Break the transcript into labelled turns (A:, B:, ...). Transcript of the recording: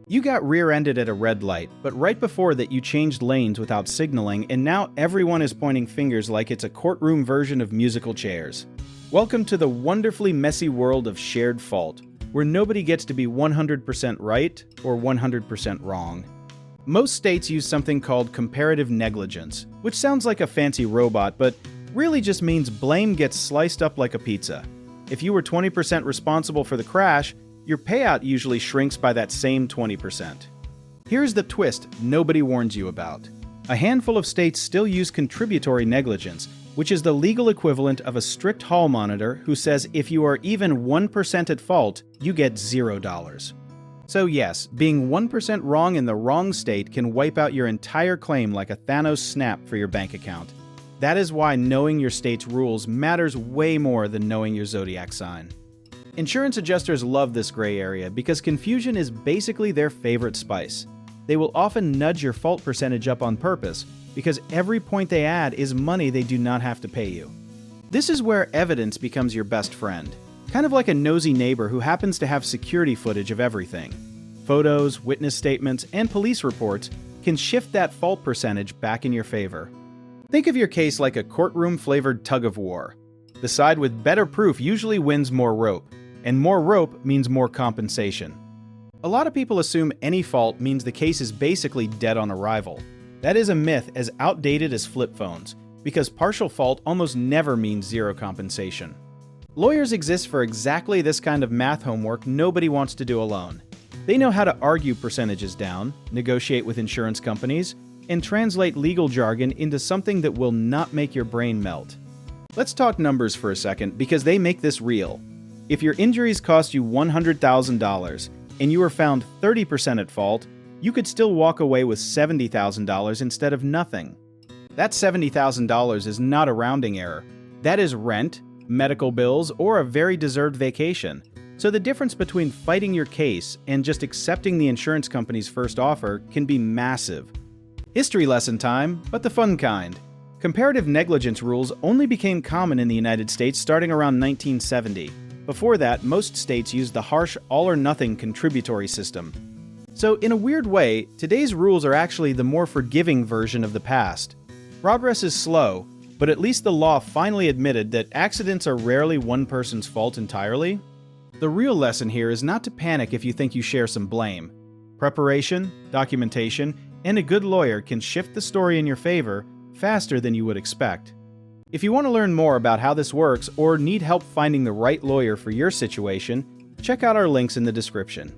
A: You got rear-ended at a red light, but right before that you changed lanes without signaling, and now everyone is pointing fingers like it's a courtroom version of musical chairs. Welcome to the wonderfully messy world of shared fault, where nobody gets to be 100% right or 100% wrong. Most states use something called comparative negligence, which sounds like a fancy robot, but really just means blame gets sliced up like a pizza. If you were 20% responsible for the crash, your payout usually shrinks by that same 20%. Here's the twist nobody warns you about. A handful of states still use contributory negligence, which is the legal equivalent of a strict hall monitor who says if you are even 1% at fault, you get $0. So yes, being 1% wrong in the wrong state can wipe out your entire claim like a Thanos snap for your bank account. That is why knowing your state's rules matters way more than knowing your zodiac sign. Insurance adjusters love this gray area because confusion is basically their favorite spice. They will often nudge your fault percentage up on purpose because every point they add is money they do not have to pay you. This is where evidence becomes your best friend, kind of like a nosy neighbor who happens to have security footage of everything. Photos, witness statements, and police reports can shift that fault percentage back in your favor. Think of your case like a courtroom-flavored tug-of-war. The side with better proof usually wins more rope, and more rope means more compensation. A lot of people assume any fault means the case is basically dead on arrival. That is a myth as outdated as flip phones, because partial fault almost never means zero compensation. Lawyers exist for exactly this kind of math homework nobody wants to do alone. They know how to argue percentages down, negotiate with insurance companies, and translate legal jargon into something that will not make your brain melt. Let's talk numbers for a second because they make this real. If your injuries cost you $100,000 and you were found 30% at fault, you could still walk away with $70,000 instead of nothing. That $70,000 is not a rounding error. That is rent, medical bills, or a very deserved vacation. So the difference between fighting your case and just accepting the insurance company's first offer can be massive. History lesson time, but the fun kind. Comparative negligence rules only became common in the United States starting around 1970. Before that, most states used the harsh all-or-nothing contributory system. So in a weird way, today's rules are actually the more forgiving version of the past. Progress is slow, but at least the law finally admitted that accidents are rarely one person's fault entirely. The real lesson here is not to panic if you think you share some blame. Preparation, documentation, and a good lawyer can shift the story in your favor faster than you would expect. If you want to learn more about how this works or need help finding the right lawyer for your situation, check out our links in the description.